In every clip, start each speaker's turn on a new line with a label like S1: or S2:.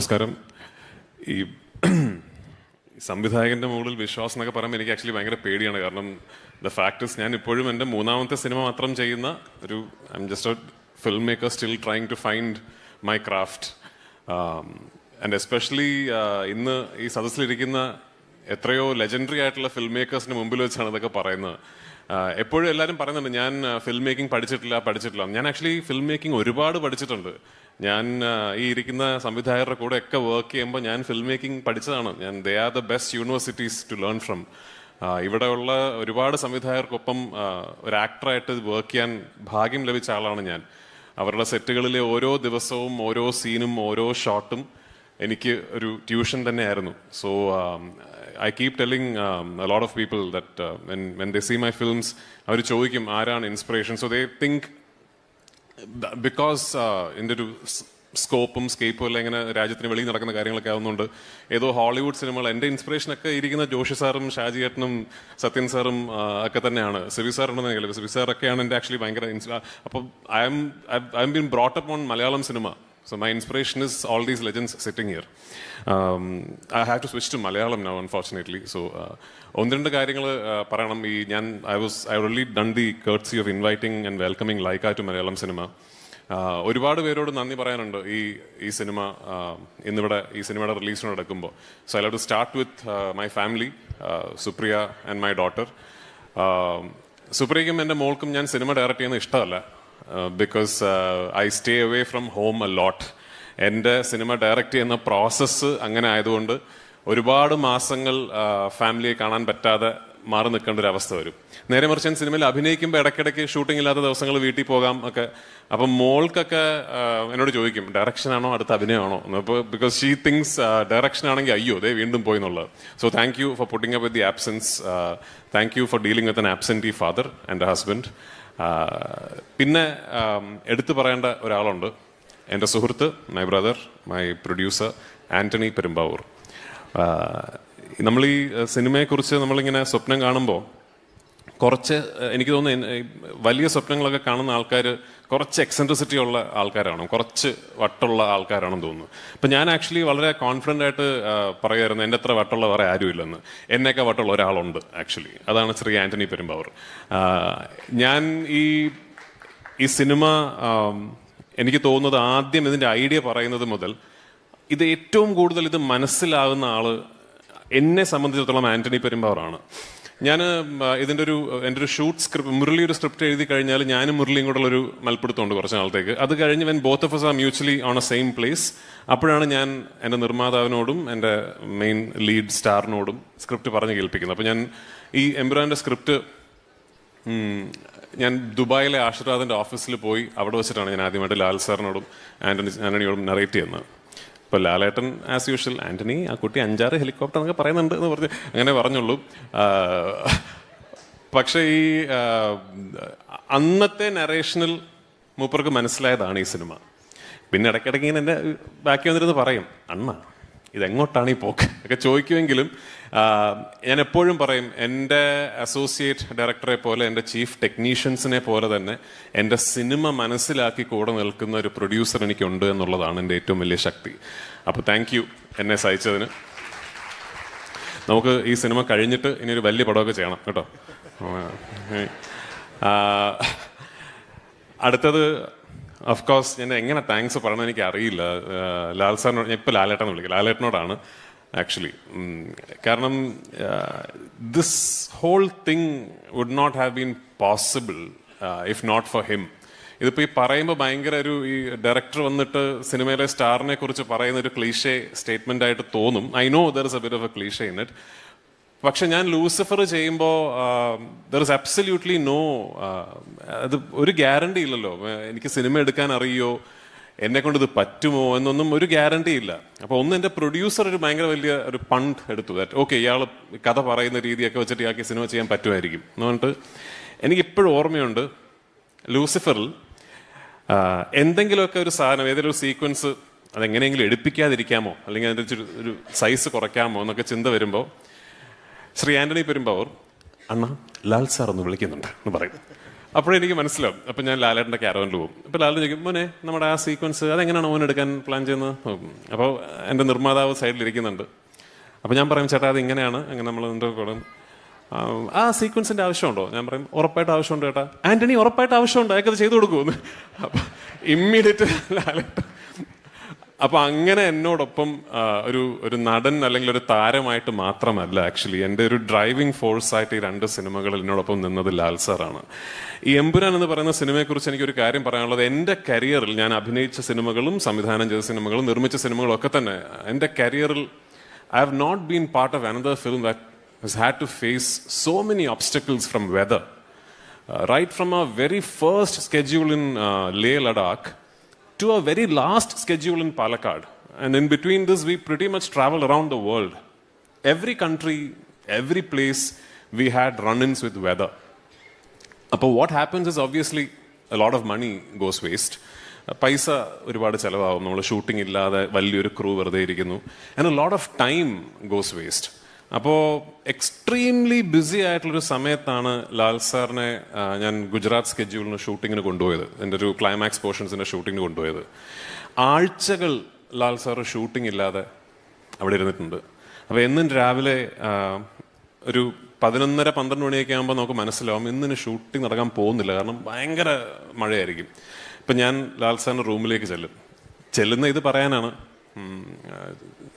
S1: നമസ്കാരം. ഈ സംവിധായകൻ്റെ മുകളിൽ വിശ്വാസം എന്നൊക്കെ പറയുമ്പോൾ എനിക്ക് ആക്ച്വലി ഭയങ്കര പേടിയാണ്. കാരണം ദ ഫാക്ടസ് ഞാൻ ഇപ്പോഴും എൻ്റെ മൂന്നാമത്തെ സിനിമ മാത്രം ചെയ്യുന്ന ഒരു I am just a film maker still trying to find my craft. And especially ഇന്ന് ഈ സദസ്സിലിരിക്കുന്ന എത്രയോ ലെജൻഡറി ആയിട്ടുള്ള ഫിൽം മേക്കേഴ്സിന് മുമ്പിൽ വെച്ചാണ് ഇതൊക്കെ പറയുന്നത്. എപ്പോഴും എല്ലാവരും പറയുന്നുണ്ട് ഞാൻ ഫിൽം മേക്കിംഗ് പഠിച്ചിട്ടില്ല. ഞാൻ ആക്ച്വലി ഫിൽം മേക്കിംഗ് ഒരുപാട് പഠിച്ചിട്ടുണ്ട്. ഞാൻ ഈ ഇരിക്കുന്ന സംവിധായകരുടെ കൂടെ ഒക്കെ വർക്ക് ചെയ്യുമ്പോൾ ഞാൻ ഫിൽം മേക്കിംഗ് പഠിച്ചതാണ്. They are the best universities to learn from. ഇവിടെയുള്ള ഒരുപാട് സംവിധായകർക്കൊപ്പം ഒരു ആക്ടറായിട്ട് വർക്ക് ചെയ്യാൻ ഭാഗ്യം ലഭിച്ച ആളാണ് ഞാൻ. അവരുടെ സെറ്റുകളിലെ ഓരോ ദിവസവും ഓരോ സീനും ഓരോ ഷോട്ടും എനിക്ക് ഒരു ട്യൂഷൻ തന്നെയായിരുന്നു. So I keep telling a lot of people that when they see my films, അവർ ചോദിക്കും ആരാണ് inspiration. So they think because എൻ്റെ ഒരു സ്കോപ്പും സ്കേപ്പും എല്ലാം ഇങ്ങനെ രാജ്യത്തിന് വെളിയിൽ നടക്കുന്ന കാര്യങ്ങളൊക്കെ ആവുന്നുണ്ട്. ഏതോ ഹോളിവുഡ് സിനിമകൾ എൻ്റെ ഇൻസ്പിറേഷനൊക്കെ ഇരിക്കുന്ന ജോഷി സാറും ഷാജി ഏട്ടനും സത്യൻ സാറും ഒക്കെ തന്നെയാണ്. സിബി സാറുണ്ടെന്നെങ്കിൽ സിബി സാറൊക്കെയാണ് എൻ്റെ ആക്ച്വലി ഭയങ്കര അപ്പം I M been brought up on Malayalam cinema. So my inspiration is all these legends sitting here. I have to switch to Malayalam now, unfortunately. So ഒന്ന് രണ്ട് കാര്യങ്ങൾ പറയണം. I already done the courtesy of inviting and welcoming Laika to Malayalam cinema. ഒരുപാട് പേരോട് നന്ദി പറയാനുണ്ട് ഈ cinema ഇന്നിവിടെ ഈ സിനിമയുടെ റിലീസിന് നടക്കുമ്പോൾ. So I have to start with my family, Supriya and my daughter. സുപ്രിയയ്ക്കും എൻ്റെ മോൾക്കും ഞാൻ സിനിമ ഡയറക്റ്റ് ചെയ്യുന്നത് ഇഷ്ടമല്ല. Because I stay away from home a lot. എൻ്റെ സിനിമ ഡയറക്റ്റ് ചെയ്യുന്ന പ്രോസസ്സ് അങ്ങനെ ആയതുകൊണ്ട് ഒരുപാട് മാസങ്ങൾ ഫാമിലിയെ കാണാൻ പറ്റാതെ മാറി നിൽക്കേണ്ട ഒരു അവസ്ഥ വരും. നേരെ മറിച്ച് ഞാൻ സിനിമയിൽ അഭിനയിക്കുമ്പോൾ ഇടയ്ക്കിടയ്ക്ക് ഷൂട്ടിംഗ് ഇല്ലാത്ത ദിവസങ്ങൾ വീട്ടിൽ പോകാം ഒക്കെ. അപ്പം മോൾക്കൊക്കെ എന്നോട് ചോദിക്കും ഡയറക്ഷനാണോ അടുത്ത അഭിനയമാണോ എന്ന്. അപ്പോൾ ബിക്കോസ് ഷീ തിങ്സ് ഡയറക്ഷൻ ആണെങ്കിൽ അയ്യോ ദേ വീണ്ടും പോയി എന്നുള്ളത്. So thank you for putting up with the absence. Thank you for dealing with an absentee father and husband. പിന്നെ എടുത്തു പറയേണ്ട ഒരാളുണ്ട്, എൻ്റെ സുഹൃത്ത്, my brother, my producer Antony Perumbavoor. നമ്മൾ ഈ സിനിമയെക്കുറിച്ച് നമ്മളിങ്ങനെ സ്വപ്നം കാണുമ്പോൾ കുറച്ച് എനിക്ക് തോന്നുന്നു വലിയ സ്വപ്നങ്ങളൊക്കെ കാണുന്ന ആൾക്കാർ കുറച്ച് എക്സെൻട്രിസിറ്റി ഉള്ള ആൾക്കാരാണ്, കുറച്ച് വട്ടുള്ള ആൾക്കാരാണെന്ന് തോന്നുന്നു. അപ്പം ഞാൻ ആക്ച്വലി വളരെ കോൺഫിഡൻ്റ് ആയിട്ട് പറയുമായിരുന്നു എൻ്റെ അത്ര വട്ടുള്ള വേറെ ആരുമില്ലെന്ന്. എന്നേക്കാൾ വട്ടുള്ള ഒരാളുണ്ട് ആക്ച്വലി, അതാണ് ശ്രീ ആൻ്റണി പെരുമ്പാവൂർ. ഞാൻ ഈ സിനിമ എനിക്ക് തോന്നുന്നത് ആദ്യം ഇതിൻ്റെ ഐഡിയ പറയുന്നത് മുതൽ ഇത് ഏറ്റവും കൂടുതൽ ഇത് മനസ്സിലാകുന്ന ആള് എന്നെ സംബന്ധിച്ചിടത്തോളം ആൻ്റണി പെരുമ്പാവൂറാണ്. ഞാൻ എൻ്റെ ഒരു ഷൂട്ട് സ്ക്രിപ്റ്റ്, മുരളി ഒരു സ്ക്രിപ്റ്റ് എഴുതി കഴിഞ്ഞാൽ ഞാനും മുരളിയും കൂടെ ഒരു മൽപ്പിടുത്തമുണ്ട് കുറച്ച് നാളത്തേക്ക്. അത് കഴിഞ്ഞ് when both of us are mutually on a same place, അപ്പോഴാണ് ഞാൻ എൻ്റെ നിർമ്മാതാവിനോടും എൻ്റെ മെയിൻ ലീഡ് സ്റ്റാറിനോടും സ്ക്രിപ്റ്റ് പറഞ്ഞ് കേൾപ്പിക്കുന്നത്. അപ്പോൾ ഞാൻ ഈ എമ്പുരാൻ്റെ സ്ക്രിപ്റ്റ് ഞാൻ ദുബായിലെ ആശീർവാദിൻ്റെ ഓഫീസിൽ പോയി അവിടെ വെച്ചിട്ടാണ് ഞാൻ ആദ്യമായിട്ട് ലാൽ സാറിനോടും ആൻ്റണിയോടും നറേറ്റ് ചെയ്യുന്നത്. ഇപ്പോൾ ലാലേട്ടൻ ആസ് യൂഷ്വൽ ആൻ്റണി ആ കുട്ടി 5-6 ഹെലികോപ്റ്റർ എന്നൊക്കെ പറയുന്നുണ്ട് എന്ന് പറഞ്ഞ് അങ്ങനെ പറഞ്ഞുള്ളൂ. പക്ഷേ ഈ അന്നത്തെ നറേഷനിൽ മൂപ്പർക്ക് മനസ്സിലായതാണ് ഈ സിനിമ. പിന്നെ ഇടയ്ക്കിടയ്ക്ക് ഇങ്ങനെ എൻ്റെ ബാക്കി വന്നിരുന്ന് പറയും, അണ്ണ ഇതെങ്ങോട്ടാണ് ഈ പോക്ക് ഒക്കെ ചോദിക്കുമെങ്കിലും ഞാൻ എപ്പോഴും പറയും എൻ്റെ അസോസിയേറ്റ് ഡയറക്ടറെ പോലെ, എൻ്റെ ചീഫ് ടെക്നീഷ്യൻസിനെ പോലെ തന്നെ എൻ്റെ സിനിമ മനസ്സിലാക്കി കൂടെ നിൽക്കുന്ന ഒരു പ്രൊഡ്യൂസർ എനിക്കുണ്ട് എന്നുള്ളതാണ് എൻ്റെ ഏറ്റവും വലിയ ശക്തി. അപ്പോൾ താങ്ക് യു എന്നെ സഹായിച്ചതിന്. നമുക്ക് ഈ സിനിമ കഴിഞ്ഞിട്ട് ഇനി ഒരു വലിയ പടമൊക്കെ ചെയ്യണം കേട്ടോ. അടുത്തത് ഓഫ്കോഴ്സ് ഞാൻ എങ്ങനെ താങ്ക്സ് പറയണം എനിക്ക് അറിയില്ല. ലാൽ സാറിനോട്, ഞാൻ ഇപ്പോൾ ലാലേട്ടനെ വിളിക്കാം, ലാലേട്ടനോടാണ് ആക്ച്വലി. കാരണം this whole thing would not have been possible if not for him. ഇതിപ്പോൾ ഈ പറയുമ്പോൾ ഭയങ്കര ഈ ഡയറക്ടർ വന്നിട്ട് സിനിമയിലെ സ്റ്റാറിനെ കുറിച്ച് പറയുന്ന ഒരു ക്ലീഷേ സ്റ്റേറ്റ്മെൻ്റ് ആയിട്ട് തോന്നും. I know there is A bit of A cliché in it. പക്ഷെ ഞാൻ ലൂസിഫർ ചെയ്യുമ്പോൾ ദർ ഇസ് അബ്സല്യൂട്ട്ലി നോ, അത് ഒരു ഗ്യാരണ്ടി ഇല്ലല്ലോ. എനിക്ക് സിനിമ എടുക്കാൻ അറിയോ, എന്നെ കൊണ്ട് ഇത് പറ്റുമോ എന്നൊന്നും ഒരു ഗ്യാരണ്ടി ഇല്ല. അപ്പോൾ എൻ്റെ പ്രൊഡ്യൂസർ ഒരു ഭയങ്കര വലിയ ഒരു പണ്ട് എടുത്തു. ദാറ്റ് ഓക്കെ ഇയാൾ കഥ പറയുന്ന രീതിയൊക്കെ വെച്ചിട്ട് ഇയാൾക്ക് സിനിമ ചെയ്യാൻ പറ്റുമായിരിക്കും എന്ന് പറഞ്ഞിട്ട്. എനിക്കിപ്പോഴും ഓർമ്മയുണ്ട് ലൂസിഫറിൽ എന്തെങ്കിലുമൊക്കെ ഒരു സാധനം, ഏതൊരു സീക്വൻസ് അതെങ്ങനെയെങ്കിലും എടുപ്പിക്കാതിരിക്കാമോ അല്ലെങ്കിൽ അതിൻ്റെ ഒരു സൈസ് കുറയ്ക്കാമോ എന്നൊക്കെ ചിന്ത വരുമ്പോൾ ശ്രീ ആൻ്റണി പെരുമ്പാവൂർ, അണ്ണ ലാൽ സാർ ഒന്ന് വിളിക്കുന്നുണ്ട് എന്ന് പറയും. അപ്പോഴെനിക്ക് മനസ്സിലാവും. അപ്പം ഞാൻ ലാലേട്ടൻ്റെ ക്യാരവനിൽ പോകും. അപ്പോൾ ലാലേട്ടൻ ചോദിക്കും, മോനെ നമ്മുടെ ആ സീക്വൻസ് അതെങ്ങനെയാണ് മോൻ എടുക്കാൻ പ്ലാൻ ചെയ്യുന്നത്? അപ്പോൾ എൻ്റെ നിർമ്മാതാവ് സൈഡിലിരിക്കുന്നുണ്ട്. അപ്പോൾ ഞാൻ പറയും, ചേട്ടാ അത് ഇങ്ങനെയാണ്, അങ്ങനെ നമ്മൾ എൻ്റെ കൂടെ ആ സീക്വൻസിൻ്റെ ആവശ്യമുണ്ടോ? ഞാൻ പറയും, ഉറപ്പായിട്ട് ആവശ്യമുണ്ട് ചേട്ടാ. ആൻ്റണി ഉറപ്പായിട്ട് ആവശ്യമുണ്ട്, അയാൾക്കത് ചെയ്തു കൊടുക്കുമെന്ന്. അപ്പം ഇമ്മീഡിയറ്റ് ലാലേട്ടൻ. അപ്പം അങ്ങനെ എന്നോടൊപ്പം ഒരു നടൻ അല്ലെങ്കിൽ ഒരു താരമായിട്ട് മാത്രമല്ല, ആക്ച്വലി എൻ്റെ ഒരു ഡ്രൈവിംഗ് ഫോഴ്സായിട്ട് ഈ 2 സിനിമകളിൽ എന്നോടൊപ്പം നിന്നത് ലാൽ സാറാണ്. ഈ എമ്പുരാൻ എന്ന് പറയുന്ന സിനിമയെക്കുറിച്ച് എനിക്കൊരു കാര്യം പറയാനുള്ളത്, എൻ്റെ കരിയറിൽ ഞാൻ അഭിനയിച്ച സിനിമകളും സംവിധാനം ചെയ്ത സിനിമകളും നിർമ്മിച്ച സിനിമകളും ഒക്കെ തന്നെ എൻ്റെ കരിയറിൽ I have not been part of another film that has had to face so many obstacles from weather. Right from our very first schedule in Leh Ladakh to our very last schedule in Palakkad. And in between this, we pretty much traveled around the world. Every country, every place, we had run-ins with weather. But what happens is obviously a lot of money goes waste. പൈസ ഒരുപാട് ചിലവാകും, നമ്മൾ shooting ഇല്ലാതെ വലിയൊരു crew വെറുതെ ഇരിക്കുന്നു. And a lot of time goes waste. അപ്പോൾ extremely BC ആയിട്ടുള്ളൊരു സമയത്താണ് ലാൽ സാറിനെ ഞാൻ ഗുജറാത്ത് സ്കെഡ്യൂളിന് ഷൂട്ടിങ്ങിന് കൊണ്ടുപോയത്. എൻ്റെ ഒരു ക്ലൈമാക്സ് പോർഷൻസിൻ്റെ ഷൂട്ടിങ്ങിന് കൊണ്ടുപോയത്. ആഴ്ചകൾ ലാൽ സാറ് ഷൂട്ടിംഗ് ഇല്ലാതെ അവിടെ ഇരുന്നിട്ടുണ്ട്. അപ്പോൾ എന്നും രാവിലെ ഒരു 11:30-12 മണിയൊക്കെ ആകുമ്പോൾ നമുക്ക് മനസ്സിലാവും ഇന്നിന് ഷൂട്ടിംഗ് നടക്കാൻ പോകുന്നില്ല, കാരണം ഭയങ്കര മഴയായിരിക്കും. ഇപ്പം ഞാൻ ലാൽ സാറിൻ്റെ റൂമിലേക്ക് ചെല്ലുന്ന ഇത് പറയാനാണ്,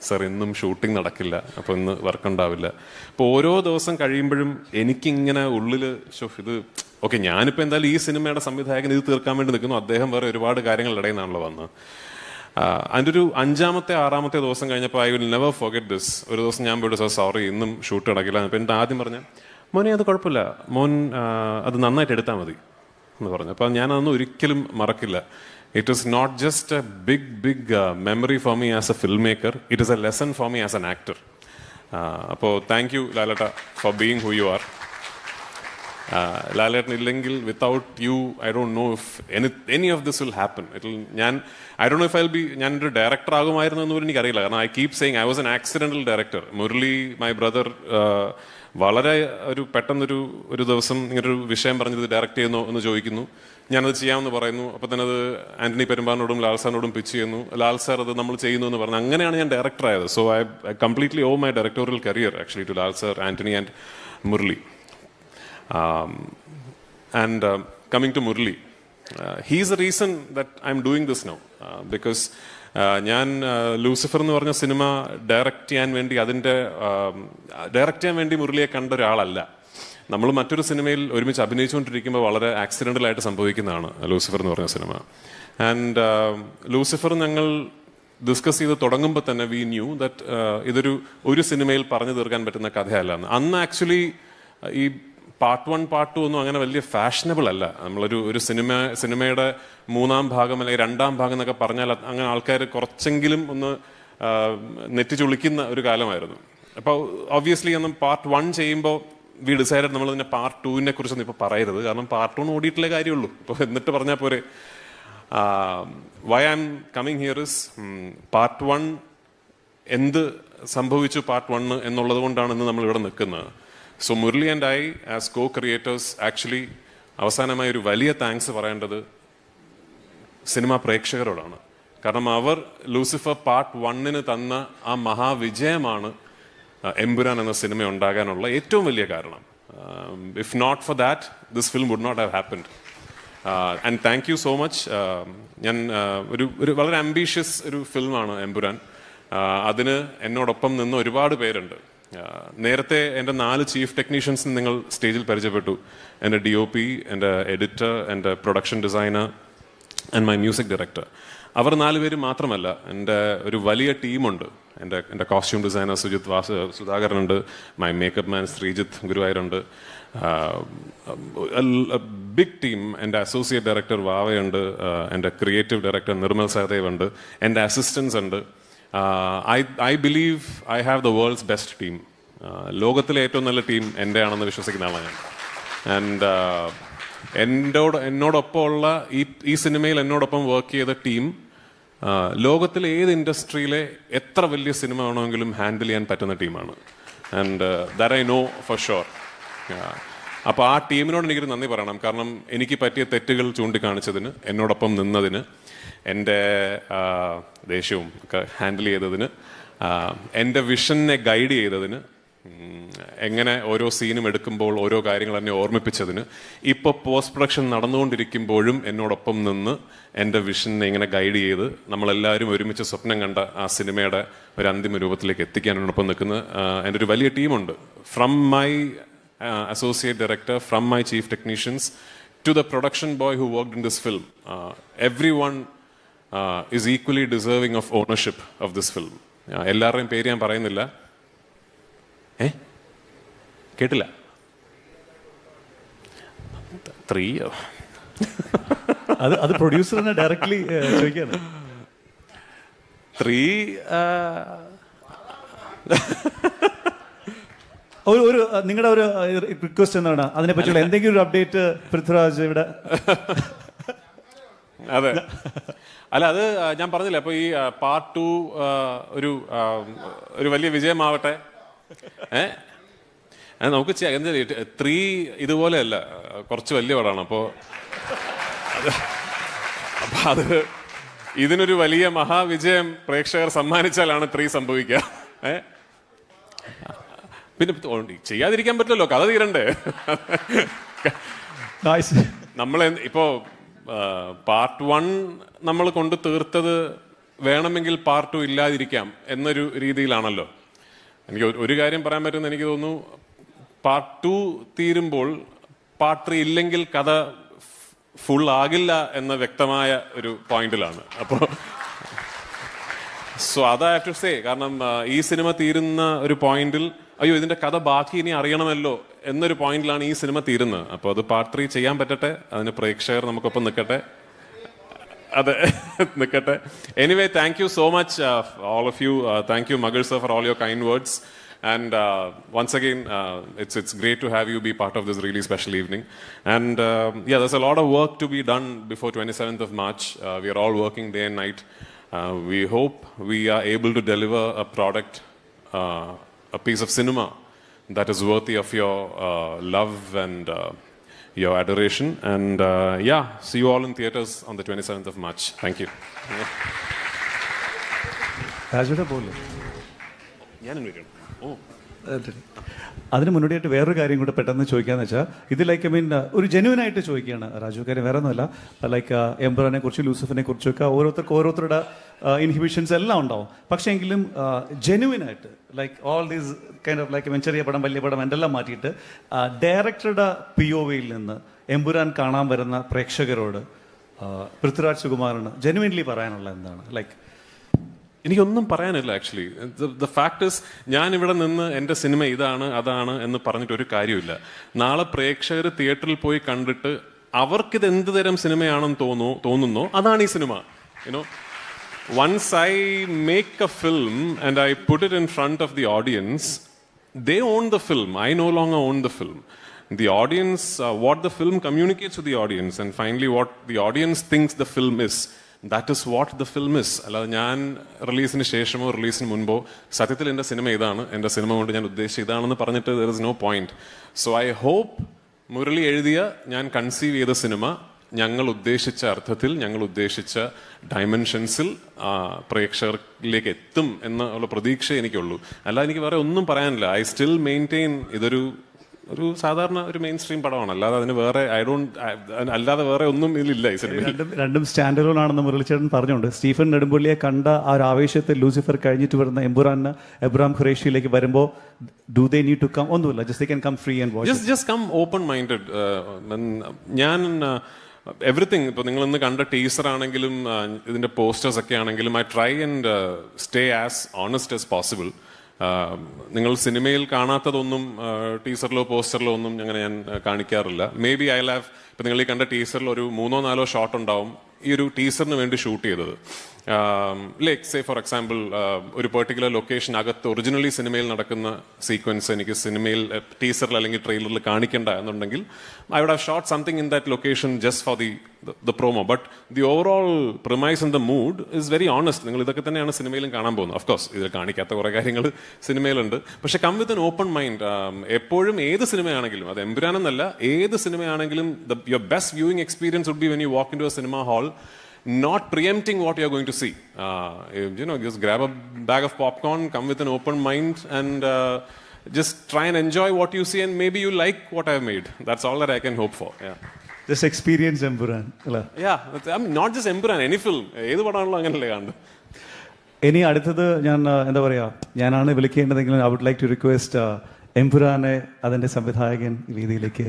S1: സാർ ഇന്നും ഷൂട്ടിംഗ് നടക്കില്ല, അപ്പോൾ ഇന്ന് വർക്ക് ഉണ്ടാവില്ല. അപ്പോൾ ഓരോ ദിവസം കഴിയുമ്പോഴും എനിക്കിങ്ങനെ ഉള്ളിൽ ഇത് ഓക്കെ, ഞാനിപ്പോൾ എന്തായാലും ഈ സിനിമയുടെ സംവിധായകൻ ഇത് തീർക്കാൻ വേണ്ടി നിൽക്കുന്നു, അദ്ദേഹം വേറെ ഒരുപാട് കാര്യങ്ങളുടെ ഇടയിൽ നിന്നാണല്ലോ വന്നത്. അതിൻ്റെ ഒരു 5-ാമത്തെ 6-ാമത്തെ ദിവസം കഴിഞ്ഞപ്പോൾ I will never forget this. ഒരു ദിവസം ഞാൻ പോയിട്ട്, സാർ സോറി ഇന്നും ഷൂട്ട് നടക്കില്ല. അപ്പോൾ എൻ്റെ ആദ്യം പറഞ്ഞ, മോനെ അത് കുഴപ്പമില്ല, മോൻ അത് നന്നായിട്ട് എടുത്താൽ മതി എന്ന് പറഞ്ഞു. അപ്പോൾ ഞാനതൊന്നും ഒരിക്കലും മറക്കില്ല. It is not just a big memory for me as a filmmaker. It is a lesson for me as an actor. അപ്പോൾ thank you Laletta for being who you are. Lalettan ഇല്ലെങ്കിൽ, without you I don't know if any of this will happen. I don't know if ഞാനൊരു director ആകുമായിരുന്നു എന്ന് പോലും എനിക്കറിയില്ല. കാരണം I keep saying I was an accidental director. Murali my brother വളരെ പെട്ടെന്നൊരു ദിവസം ഇങ്ങനൊരു വിഷയം പറഞ്ഞത് ഡയറക്റ്റ് ചെയ്യുന്നു എന്ന് ചോദിക്കുന്നു. ഞാനത് ചെയ്യാമെന്ന് പറയുന്നു. അപ്പോൾ തന്നെ അത് ആന്റണി പെരുമ്പാറിനോടും ലാൽ സാറിനോടും പിച്ച് ചെയ്യുന്നു. ലാൽ സാർ അത് നമ്മൾ ചെയ്യുന്നു എന്ന് പറഞ്ഞു. അങ്ങനെയാണ് ഞാൻ ഡയറക്ടർ ആയത്. So I completely owe my directorial career actually to Lal sir, Antony and Murali. And coming to Murli, he's the reason that I'm doing this now, because ഞാൻ ലൂസിഫർ എന്ന് പറഞ്ഞ സിനിമ ഡയറക്റ്റ് ചെയ്യാൻ വേണ്ടി മുരളിയെ കണ്ട ഒരാളല്ല. നമ്മൾ മറ്റൊരു സിനിമയിൽ ഒരുമിച്ച് അഭിനയിച്ചുകൊണ്ടിരിക്കുമ്പോൾ വളരെ ആക്സിഡൻ്റലായിട്ട് സംഭവിക്കുന്നതാണ് ലൂസിഫർ എന്ന് പറഞ്ഞ സിനിമ. ആൻഡ് ലൂസിഫർ ഞങ്ങൾ ഡിസ്കസ് ചെയ്ത് തുടങ്ങുമ്പോൾ തന്നെ വി ന്യൂ ദറ്റ് ഒരു സിനിമയിൽ പറഞ്ഞു തീർക്കാൻ പറ്റുന്ന കഥയല്ല. അന്ന് ആക്ച്വലി ഈ പാർട്ട് 1 പാർട്ട് 2 ഒന്നും അങ്ങനെ വലിയ ഫാഷനബിൾ അല്ല. നമ്മളൊരു സിനിമയുടെ 3-ാം ഭാഗം അല്ലെങ്കിൽ 2-ാം ഭാഗം എന്നൊക്കെ പറഞ്ഞാൽ അങ്ങനെ ആൾക്കാർ കുറച്ചെങ്കിലും ഒന്ന് നെറ്റി ചുളിക്കുന്ന ഒരു കാലമായിരുന്നു. അപ്പോൾ ഒബ്വിയസ്ലി അന്ന് പാർട്ട് 1 ചെയ്യുമ്പോൾ വി ഡിസൈഡഡ് നമ്മൾ തന്നെ പാർട്ട് 2-നെ കുറിച്ചൊന്നും ഇപ്പോൾ പറയരുത്, കാരണം പാർട്ട് 1 ഓടിയിട്ടില്ലേ കാര്യമുള്ളൂ. ഇപ്പോൾ എന്നിട്ട് പറഞ്ഞാൽ പോരെ. Why I am coming here is part 1 എന്ത് സംഭവിച്ചു പാർട്ട് 1 എന്നുള്ളത് കൊണ്ടാണ് ഇന്ന് നമ്മൾ ഇവിടെ നിൽക്കുന്നത്. So Murali and I as co creators actually അവസാനമായി ഒരു വലിയ താങ്ക്സ് പറയേണ്ടത് സിനിമാ പ്രേക്ഷകരോടാണ്. കാരണം അവർ ലൂസിഫർ പാർട്ട് 1-ന് തന്ന ആ മഹാവിജയമാണ് എമ്പുരാൻ എന്ന സിനിമ ഉണ്ടാകാനുള്ള ഏറ്റവും വലിയ കാരണം. If not for that this film would not have happened. And thank you so much. ഞാൻ ഒരു വളരെ ആംബീഷ്യസ് ഒരു ഫിലിമാണ് എമ്പുരാൻ. അതിന് എന്നോടൊപ്പം നിന്ന് ഒരുപാട് പേരുണ്ട്. നേരത്തെ എൻ്റെ 4 ചീഫ് ടെക്നീഷ്യൻസിന് നിങ്ങൾ സ്റ്റേജിൽ പരിചയപ്പെട്ടു. എൻ്റെ DOP, എൻ്റെ എഡിറ്റർ, എൻ്റെ production designer and my music director. അവർ 4 പേര് മാത്രമല്ല, എൻ്റെ ഒരു വലിയ ടീമുണ്ട്. എൻ്റെ കോസ്റ്റ്യൂം ഡിസൈനർ സുധാകരനുണ്ട്, മൈ മേക്കപ്പ് മാൻ ശ്രീജിത്ത് ഗുരുവായൂരുണ്ട്, ബിഗ് ടീം. എൻ്റെ അസോസിയേറ്റ് ഡയറക്ടർ വാവയുണ്ട്, എൻ്റെ ക്രിയേറ്റീവ് ഡയറക്ടർ നിർമ്മൽ സഹദേവ് ഉണ്ട്, എൻ്റെ അസിസ്റ്റൻസ് ഉണ്ട്. I believe I have the world's best team. ലോകത്തിലെ ഏറ്റവും നല്ല ടീം എൻ്റെ ആണെന്ന് വിശ്വസിക്കുന്ന ആളാണ് ഞാൻ. ആൻഡ് എന്നോടൊപ്പമുള്ള ഈ സിനിമയിൽ എന്നോടൊപ്പം വർക്ക് ചെയ്ത ടീം ലോകത്തിലെ ഏത് ഇൻഡസ്ട്രിയിലെ എത്ര വലിയ സിനിമ വേണമെങ്കിലും ഹാൻഡിൽ ചെയ്യാൻ പറ്റുന്ന ടീമാണ്. And that I know for sure. അപ്പോൾ ആ ടീമിനോട് എനിക്കൊരു നന്ദി പറയണം. കാരണം എനിക്ക് പറ്റിയ തെറ്റുകൾ ചൂണ്ടിക്കാണിച്ചതിന്, എന്നോടൊപ്പം നിന്നതിന്, എൻ്റെ ദേഷ്യവും ഒക്കെ ഹാൻഡിൽ ചെയ്തതിന്, എൻ്റെ വിഷനെ ഗൈഡ് ചെയ്തതിന്, എങ്ങനെ ഓരോ സീനും എടുക്കുമ്പോൾ ഓരോ കാര്യങ്ങൾ എന്നെ ഓർമ്മിപ്പിച്ചതിന്, ഇപ്പോൾ പോസ്റ്റ് പ്രൊഡക്ഷൻ നടന്നുകൊണ്ടിരിക്കുമ്പോഴും എന്നോടൊപ്പം നിന്ന് എൻ്റെ വിഷനെ ഇങ്ങനെ ഗൈഡ് ചെയ്ത് നമ്മളെല്ലാവരും ഒരുമിച്ച് സ്വപ്നം കണ്ട ആ സിനിമയുടെ ഒരു അന്തിമ രൂപത്തിലേക്ക് എത്തിക്കാൻ എന്നോടൊപ്പം നിൽക്കുന്ന എൻ്റെ ഒരു വലിയ ടീമുണ്ട്. From my associate director, from my chief technicians to the production boy who worked in this film. Everyone is equally deserving of ownership of this film. എല്ലാവരുടെയും പേര് ഞാൻ പറയുന്നില്ല. കേട്ടില്ല? 3
S2: അത് പ്രൊഡ്യൂസറിനെ ഡയറക്ട്ലി ചോദിക്കാണ്.
S1: 3
S2: ഒരു നിങ്ങളുടെ ഒരു റിക്വസ്റ്റ് എന്താണ്, അതിനെ പറ്റിയുള്ള എന്തെങ്കിലും ഒരു അപ്ഡേറ്റ് പൃഥ്വിരാജ് ഇവിടെ?
S1: അതെ, അല്ല അത് ഞാൻ പറഞ്ഞില്ല. അപ്പൊ ഈ പാർട്ട് 2 ഒരു വലിയ വിജയമാവട്ടെ. നമുക്ക് 3 ഇതുപോലെയല്ല, കുറച്ച് വലിയ പടമാണ്. അപ്പോൾ അത് ഇതിനൊരു വലിയ മഹാവിജയം പ്രേക്ഷകർ സമ്മാനിച്ചാലാണ് 3 സംഭവിക്കുക. പിന്നെ ചെയ്യാതിരിക്കാൻ പറ്റില്ലല്ലോ, കഥ തീരണ്ടേ. നമ്മൾ ഇപ്പോ പാർട്ട് 1 നമ്മൾ കൊണ്ട് തീർത്തത് വേണമെങ്കിൽ പാർട്ട് 2 ഇല്ലാതിരിക്കാം എന്നൊരു രീതിയിലാണല്ലോ. എനിക്ക് ഒരു കാര്യം പറയാൻ പറ്റുമെന്ന് എനിക്ക് തോന്നുന്നു, പാർട്ട് 2 തീരുമ്പോൾ പാർട്ട് 3 ഇല്ലെങ്കിൽ കഥ ഫുൾ ആകില്ല എന്ന വ്യക്തമായ ഒരു പോയിന്റിലാണ്. അപ്പോൾ സോ അത് ഐ ഹാവ് ടു സേ. കാരണം ഈ സിനിമ തീരുന്ന ഒരു പോയിന്റിൽ അയ്യോ ഇതിന്റെ കഥ ബാക്കി ഇനി അറിയണമല്ലോ എന്നൊരു പോയിന്റിലാണ് ഈ സിനിമ തീരുന്നത്. അപ്പോൾ അത് പാർട്ട് 3 ചെയ്യാൻ പറ്റട്ടെ, അതിന് പ്രേക്ഷകർ നമുക്കൊപ്പം നിൽക്കട്ടെ. അതെ, നിൽക്കട്ടെ. Anyway, thank you so much all of you. Thank you Magar sir for all your kind words. And once again, it's great to have you be part of this really special evening. And yeah, there's a lot of work to be done before 27th of March. We are all working day and night. We hope we are able to deliver a product, a piece of cinema that is worthy of your love and your adoration. And yeah, see you all in theaters on the 27th of March. Thank you.
S2: രാജുടെ പോലെ
S1: ഞാൻ invite
S2: അതിന് മുന്നോടിയായിട്ട് വേറൊരു കാര്യം കൂടെ പെട്ടെന്ന് ചോദിക്കാന്ന് വെച്ചാൽ, ഇത് ലൈക്ക് ഐ മീൻ ഒരു ജെന്യൂൻ ആയിട്ട് ചോദിക്കുകയാണ് രാജു. കാര്യം വേറെ ഒന്നുമല്ല, ലൈക്ക് എംബ്രാനെ കുറിച്ച്, ലൂസിഫിനെ കുറിച്ചൊക്കെ ഓരോരുത്തരുടെ ഇൻഹിബിഷൻസ് എല്ലാം ഉണ്ടാവും. പക്ഷേ എങ്കിലും ജെന്യൂൻ ആയിട്ട് like all these kind of like ചെറിയ പടം വലിയ പടം എന്തെല്ലാം മാറ്റിയിട്ട് ഡയറക്ടറുടെ POV നിന്ന് എമ്പുരാൻ കാണാൻ വരുന്ന പ്രേക്ഷകരോട് പൃഥ്വിരാജ് സുകുമാരന് ജെന്യൂൻലി പറയാനുള്ള എന്താണ്? ലൈക്ക്
S1: എനിക്കൊന്നും പറയാനില്ല ആക്ച്വലി. ദ ഫാക്ട് ഇസ്, ഞാൻ ഇവിടെ നിന്ന് എൻ്റെ സിനിമ ഇതാണ് അതാണ് എന്ന് പറഞ്ഞിട്ട് ഒരു കാര്യമില്ല. നാളെ പ്രേക്ഷകർ തിയേറ്ററിൽ പോയി കണ്ടിട്ട് അവർക്കിത് എന്ത് തരം സിനിമയാണെന്ന് തോന്നുന്നോ അതാണ് ഈ cinema. You know, once I make a film and I put it in front of the audience, they own the film. I no longer own the film. The audience, what the film communicates to the audience, and finally what the audience thinks the film is, that is what the film is. അല്ലാതെ ഞാൻ റിലീസിന് ശേഷമോ റിലീസിന് മുൻപോ സത്യത്തിൽ എൻ്റെ cinema ഇതാണ്, എൻ്റെ cinema കൊണ്ട് ഞാൻ ഉദ്ദേശിച്ച ഇതാണെന്ന് പറഞ്ഞിട്ട് there is no point. So I hope Murali എഴുതിയ, ഞാൻ കൺസീവ് ചെയ്ത സിനിമ ഞങ്ങൾ ഉദ്ദേശിച്ച അർത്ഥത്തിൽ, ഞങ്ങൾ ഉദ്ദേശിച്ച ഡയമെൻഷൻസിൽ പ്രേക്ഷകരിലേക്ക് എത്തും എന്നുള്ള പ്രതീക്ഷ എനിക്കുള്ളൂ. അല്ല, എനിക്ക് വേറെ ഒന്നും പറയാനില്ല. ഐ സ്റ്റിൽ മെയിൻറ്റെയിൻ ഇതൊരു സാധാരണ ഒരു മെയിൻ സ്ട്രീം പടമാണ്. അല്ലാതെ അതിന് വേറെ അല്ലാതെ വേറെ ഒന്നും ഇതിലില്ല ഈ സിനിമയിൽ.
S2: രണ്ടും സ്റ്റാൻഡ് അലോൺ ആണെന്ന് മുരളിച്ചേട്ടൻ പറഞ്ഞുകൊണ്ട് സ്റ്റീഫൻ നെടുമ്പള്ളിയെ കണ്ട ആ ഒരു ആവേശത്തിൽ ലൂസിഫർ കഴിഞ്ഞിട്ട് വരുന്ന എമ്പുരാന് എബ്രാം ഖുറേഷിയിലേക്ക് വരുമ്പോൾ do they need to come? ഒന്നുമില്ല, just they can come free and watch.
S1: Just come open minded. ഞാൻ എവറിത്തിങ്, ഇപ്പോൾ നിങ്ങൾ ഇന്ന് കണ്ട ടീസർ ആണെങ്കിലും ഇതിന്റെ പോസ്റ്റേഴ്സ് ഒക്കെ ആണെങ്കിലും I try and stay as honest as possible. നിങ്ങൾ സിനിമയിൽ കാണാത്തതൊന്നും ടീസറിലോ പോസ്റ്ററിലോ ഒന്നും അങ്ങനെ ഞാൻ കാണിക്കാറില്ല. മേ ബി ഐ ഹാവ്, ഇപ്പം നിങ്ങൾ ഈ കണ്ട ടീസറിൽ ഒരു 3-4 ഷോട്ട് ഉണ്ടാവും ഈ ഒരു ടീസറിന് വേണ്ടി ഷൂട്ട് ചെയ്തത്. ലൈക്ക് സേ ഫോർ എക്സാമ്പിൾ ഒരു പെർട്ടിക്കുലർ ലൊക്കേഷൻ അകത്ത് ഒറിജിനലി സിനിമയിൽ നടക്കുന്ന സീക്വൻസ് എനിക്ക് സിനിമയിൽ ടീസറിൽ അല്ലെങ്കിൽ ട്രെയിലറിൽ കാണിക്കേണ്ട എന്നുണ്ടെങ്കിൽ I would have shot something in that location just for the promo. But the overall premise and the mood is very honest. നിങ്ങൾ ഇതൊക്കെ തന്നെയാണ് സിനിമയിലും കാണാൻ പോകുന്നത്. ഓഫ് കോഴ്സ് ഇതിൽ കാണിക്കാത്ത കുറേ കാര്യങ്ങൾ സിനിമയിലുണ്ട്. പക്ഷെ come with an open mind. എപ്പോഴും ഏത് സിനിമയാണെങ്കിലും, അത് എമ്പുരാൻ എന്നല്ല, ഏത് സിനിമയാണെങ്കിലും your best viewing experience would be when you walk into a cinema hall, not preempting what you're going to see. Just grab a bag of popcorn, come with an open mind, and just try and enjoy what you see, and maybe you like what I've made. That's all that I can hope for. Yeah.
S2: Just experience Empuran.
S1: Yeah, I mean, not just Empuran, any film. ഏത് പടമാണല്ലോ അങ്ങനല്ലേ കാണുന്നത്.
S2: ഇനി അടുത്തത് ഞാൻ എന്താ പറയാ, ഞാനാണ് വിളിക്കേണ്ടതെങ്കിലും I would like to request എംപുരാനെ അതിന്റെ സംവിധായകൻ രീതിയിലേക്ക്.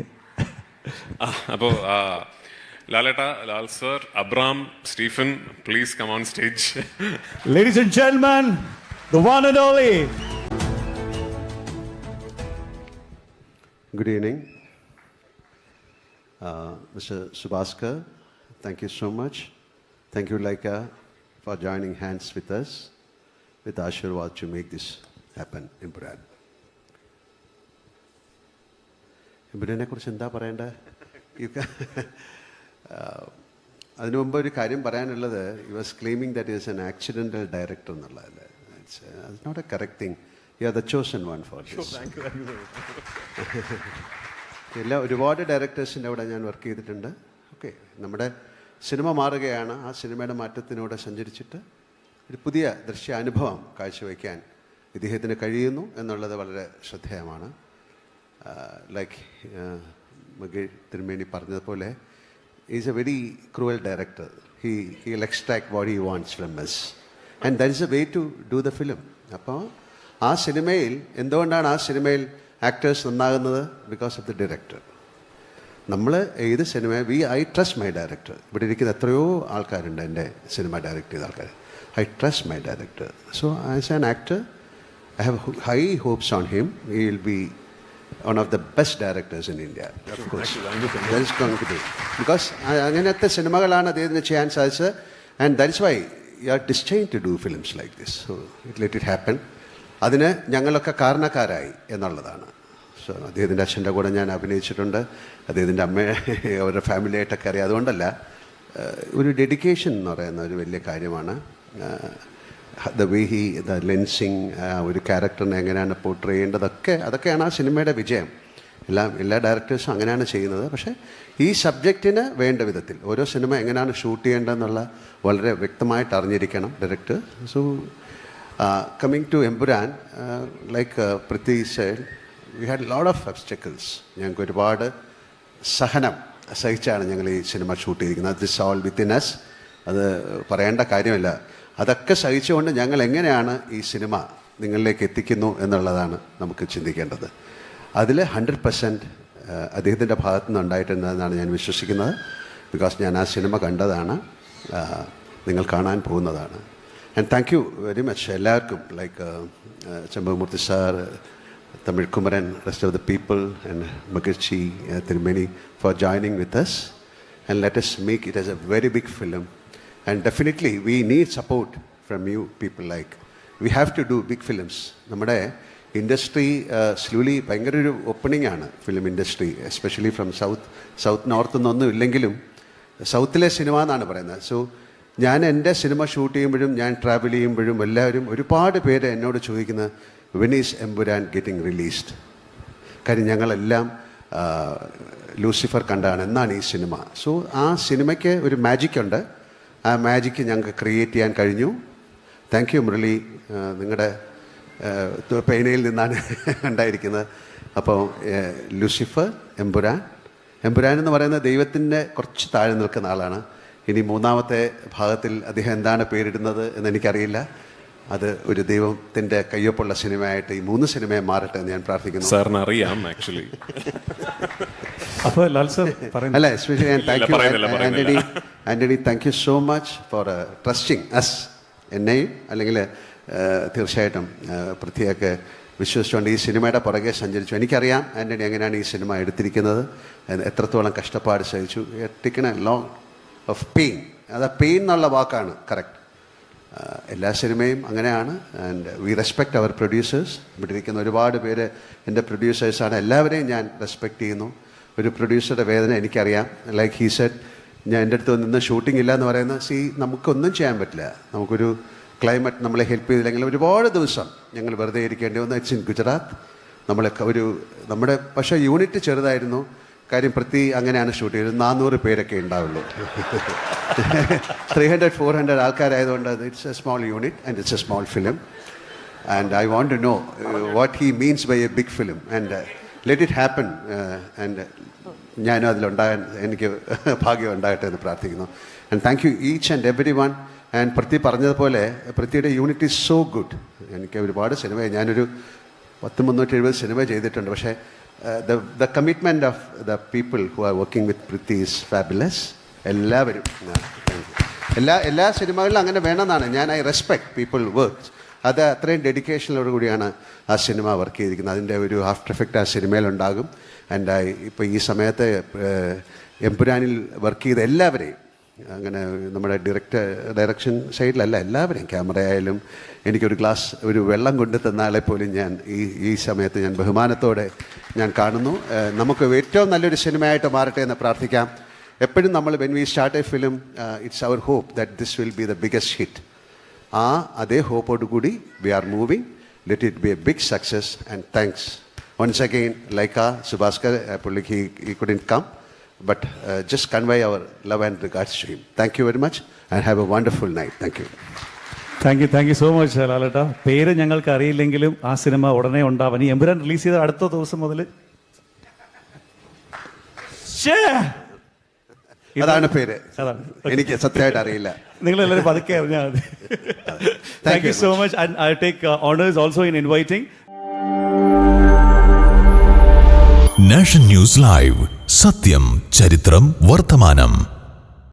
S1: അപ്പോൾ Laleta, Lal sir, Abram, Stephen, please come on stage.
S2: Ladies and gentlemen, the one and only.
S3: Good evening. Mr. Subhaskar, thank you so much. Thank you, Laika, for joining hands with us, with Ashirwad, to make this happen, Empuran. Empuran കുറിച്ച് എന്താ പറയണ്ടേ? അതിനു മുമ്പ് ഒരു കാര്യം പറയാനുള്ളത്, you was claiming that is an accidental director എന്നുള്ളതല്ലേ. It's not a correct thing. You are the chosen one for this. ഒരുപാട് ഡയറക്ടേഴ്സിൻ്റെ അവിടെ ഞാൻ വർക്ക് ചെയ്തിട്ടുണ്ട്. ഓക്കെ, നമ്മുടെ സിനിമ മാറുകയാണ്. ആ സിനിമയുടെ മാറ്റത്തിനൂടെ സഞ്ചരിച്ചിട്ട് ഒരു പുതിയ ദൃശ്യാനുഭവം കാഴ്ചവെക്കാൻ ഇദ്ദേഹത്തിന് കഴിയുന്നു എന്നുള്ളത് വളരെ ശ്രദ്ധേയമാണ്. ലൈക്ക് മകേഷ് തിരുമേനി പറഞ്ഞതുപോലെ, he's a very cruel director. He'll extract what he wants from us, and that is a way to do the film. അപ്പോൾ ആ സിനിമയിൽ എന്തുകൊണ്ടാണ് ആ സിനിമയിൽ ആക്ടേഴ്സ് നന്നാകുന്നത്? Because of the director. നമ്മൾ ഏത് cinema I trust my director. ഇവിടെ ഇരിക്കുന്ന എത്രയോ ആൾക്കാരുണ്ട് എൻ്റെ സിനിമ ഡയറക്റ്റ് ചെയ്ത ആൾക്കാർ. I trust my director. So as an actor I have high hopes on him. He will be one of the best directors in India, of course. That is going to be. Because അങ്ങനത്തെ സിനിമകളാണ് അദ്ദേഹത്തിന് ചെയ്യാൻ സാധിച്ചത്. And that is why you are destined to do films like this. So let it happen. അതിന് ഞങ്ങളൊക്കെ കാരണക്കാരായി എന്നുള്ളതാണ്. So അദ്ദേഹത്തിൻ്റെ അച്ഛൻ്റെ കൂടെ ഞാൻ അഭിനയിച്ചിട്ടുണ്ട്. അദ്ദേഹത്തിൻ്റെ അമ്മയെ അവരുടെ ഫാമിലിയായിട്ടൊക്കെ അറിയാം. അതുകൊണ്ടല്ല, ഒരു ഡെഡിക്കേഷൻ എന്ന് പറയുന്ന ഒരു വലിയ കാര്യമാണ്. ദ വേ ദ ലെൻസിങ്, ഒരു ക്യാരക്ടറിനെ എങ്ങനെയാണ് പോർട്രേ ചെയ്യേണ്ടതൊക്കെ, അതൊക്കെയാണ് ആ സിനിമയുടെ വിജയം. എല്ലാ ഡയറക്ടേഴ്സും അങ്ങനെയാണ് ചെയ്യുന്നത്. പക്ഷേ ഈ സബ്ജക്റ്റിന് വേണ്ട വിധത്തിൽ ഓരോ സിനിമ എങ്ങനെയാണ് ഷൂട്ട് ചെയ്യേണ്ടതെന്നുള്ള വളരെ വ്യക്തമായിട്ട് അറിഞ്ഞിരിക്കണം director. So coming to Empuraan, like Prithvi said, we had lot of obstacles. ഞങ്ങൾക്ക് ഒരുപാട് സഹനം സഹിച്ചാണ് ഞങ്ങൾ ഈ സിനിമ ഷൂട്ട് ചെയ്തിരിക്കുന്നത്. This all within us. അത് പറയേണ്ട കാര്യമില്ല. അതൊക്കെ സഹിച്ചുകൊണ്ട് ഞങ്ങൾ എങ്ങനെയാണ് ഈ സിനിമ നിങ്ങളിലേക്ക് എത്തിക്കുന്നു എന്നുള്ളതാണ് നമുക്ക് ചിന്തിക്കേണ്ടത്. അതിൽ 100% അദ്ദേഹത്തിൻ്റെ ഭാഗത്തു നിന്ന് ഉണ്ടായിട്ടുണ്ടെന്നാണ് ഞാൻ വിശ്വസിക്കുന്നത്. ബിക്കോസ് ഞാൻ ആ സിനിമ കണ്ടതാണ്, നിങ്ങൾ കാണാൻ പോകുന്നതാണ്. And thank you very much എല്ലാവർക്കും, like Chembamoorthy sir, Tamil Kumaran, rest of the people, and Makesh Thirumeni for joining with us, and let us make it as a very big film. And definitely we need support from you people. Like, we have to do big films. നമ്മുടെ industry slowly ഭയങ്കര ഒരു opening ആണ്, film industry, especially from south north എന്നൊന്നും ഇല്ലെങ്കിലും സൗത്തിലെ cinema എന്നാണ് പറയുന്നത്. So ഞാൻ എൻ്റെ സിനിമ ഷൂട്ട് ചെയ്യുമ്പോഴും ഞാൻ ട്രാവൽ ചെയ്യുമ്പോഴും എല്ലാവരും ഒരുപാട് പേര് എന്നോട് ചോദിക്കുന്നത്, when is Empuraan getting released? കാര്യം ഞങ്ങളെല്ലാം ലൂസിഫർ കണ്ടാണ്, എന്നാണ് ഈ സിനിമ. സോ ആ സിനിമയ്ക്ക് ഒരു മാജിക് ഉണ്ട്. ആ മാജിക്ക് ഞങ്ങൾക്ക് ക്രിയേറ്റ് ചെയ്യാൻ കഴിഞ്ഞു. താങ്ക് യു മുരളി, നിങ്ങളുടെ പേനയിൽ നിന്നാണ് ഉണ്ടായിരിക്കുന്നത്. അപ്പോൾ ലൂസിഫർ, എംപുരാൻ എന്ന് പറയുന്നത് ദൈവത്തിൻ്റെ കുറച്ച് താഴെ നിൽക്കുന്ന ആളാണ്. ഇനി മൂന്നാമത്തെ ഭാഗത്തിൽ അദ്ദേഹം എന്താണ് പേരിടുന്നത് എന്നെനിക്കറിയില്ല. അത് ഒരു ദൈവത്തിൻ്റെ കയ്യൊപ്പുള്ള സിനിമയായിട്ട് ഈ 3 സിനിമയെ മാറട്ടെ എന്ന് ഞാൻ പ്രാർത്ഥിക്കുന്നു.
S1: സാറിന് അറിയാം ആക്ച്വലി.
S2: അപ്പോൾ ലാൽ സർ
S3: അല്ല, especially thank you Antony, thank you so much for trusting us, എന്നെയും അല്ലെങ്കിൽ തീർച്ചയായിട്ടും പൃഥ്വിയൊക്കെ വിശ്വസിച്ചുകൊണ്ട് ഈ സിനിമയുടെ പുറകെ സഞ്ചരിച്ചു. എനിക്കറിയാം ആൻ്റണി എങ്ങനെയാണ് ഈ സിനിമ എടുത്തിരിക്കുന്നത്, എത്രത്തോളം കഷ്ടപ്പാട് സഹിച്ചു. Taken a long of pain. അത് പെയിൻ എന്നുള്ള വാക്കാണ് കറക്റ്റ്. എല്ലാ സിനിമയും അങ്ങനെയാണ്. And we respect our producers. ഇവിടെ ഇരിക്കുന്ന ഒരുപാട് പേര് എൻ്റെ പ്രൊഡ്യൂസേഴ്സാണ്. എല്ലാവരെയും ഞാൻ റെസ്പെക്റ്റ് ചെയ്യുന്നു. ഒരു പ്രൊഡ്യൂസറുടെ വേദന എനിക്കറിയാം. ലൈക്ക് ഹീ സെഡ്, ഞാൻ എൻ്റെ അടുത്ത് നിന്ന് ഷൂട്ടിംഗ് ഇല്ല എന്ന് പറയുന്നത്, നമുക്കൊന്നും ചെയ്യാൻ പറ്റില്ല. നമുക്കൊരു ക്ലൈമറ്റ് നമ്മളെ ഹെൽപ്പ് ചെയ്തില്ലെങ്കിൽ ഒരുപാട് ദിവസം ഞങ്ങൾ വെറുതെ ഇരിക്കേണ്ടി വന്നു. It's in Gujarat. നമ്മുടെ പക്ഷേ യൂണിറ്റ് ചെറുതായിരുന്നു. കാര്യം അങ്ങനെയാണ് ഷൂട്ട് ചെയ്തത്. 400 പേരൊക്കെ ഉണ്ടാവുള്ളൂ. 300-400 ആൾക്കാരായതുകൊണ്ട് it's a small unit and it's a small film. And I want to know what he means by a big film and let it happen. And ഞാനും അതിലുണ്ടാകാൻ എനിക്ക് ഭാഗ്യം ഉണ്ടാകട്ടെ എന്ന് പ്രാർത്ഥിക്കുന്നു. And thank you each and every one. And പ്രതി പറഞ്ഞതുപോലെ പ്രതിയുടെ യൂണിറ്റ് ഈസ് സോ ഗുഡ്. എനിക്ക് ഒരുപാട് സിനിമ, ഞാനൊരു 370 സിനിമ ചെയ്തിട്ടുണ്ട്. പക്ഷേ the commitment of the people who are working with Priti is fabulous. എല്ലാവരും എല്ലാ സിനിമകളിലും അങ്ങനെ വേണമെന്നാണ് ഐ റെസ്പെക്ട് പീപ്പിൾ വർക്ക്സ്. അത് അത്രയും ഡെഡിക്കേഷനോട് കൂടിയാണ് ആ സിനിമ വർക്ക് ചെയ്തിരിക്കുന്നത്. അതിൻ്റെ ഒരു ആഫ്റ്റർ എഫക്റ്റ് ആ സിനിമയിലുണ്ടാകും. ആൻഡ് ഇപ്പോൾ ഈ സമയത്ത് എമ്പുരാനിൽ വർക്ക് ചെയ്ത എല്ലാവരെയും, അങ്ങനെ നമ്മുടെ ഡയറക്ഷൻ സൈഡിലല്ല, എല്ലാവരെയും, ക്യാമറ ആയാലും, എനിക്കൊരു ഗ്ലാസ് ഒരു വെള്ളം കൊണ്ട് തന്നാളെ പോലും ഞാൻ ഈ സമയത്ത് ഞാൻ ബഹുമാനത്തോടെ ഞാൻ കാണുന്നു. നമുക്ക് ഏറ്റവും നല്ലൊരു സിനിമയായിട്ട് മാറട്ടെ എന്ന് പ്രാർത്ഥിക്കാം. എപ്പോഴും നമ്മൾ when we start a film, it's our hope that this will be the biggest hit. അതേ ഹോപ്പോട് കൂടി we are moving. Let it be a big success. And thanks once again. Lyca Subaskar, പുള്ളിക്ക് he couldn't come, but just convey our love and regards to him. Thank you very much and have a wonderful night. Thank you.
S2: Thank you so much Laletta. പേര് ഞങ്ങൾക്ക് അറിയില്ലെങ്കിലും ആ cinema ഉടനെ ഉണ്ടാവും. ഈ Empuraan release ചെയ്ത അടുത്ത ദിവസം മുതൽ
S3: അതാണ് പേര്. എനിക്ക് സത്യമായിട്ട് അറിയില്ല.
S2: നിങ്ങൾ എല്ലാവരും പതുക്കെ അറിഞ്ഞാൽ മതി. Thank you so much. And I take honours also in inviting.
S4: Nation News Live, സത്യം, ചരിത്രം, വർത്തമാനം.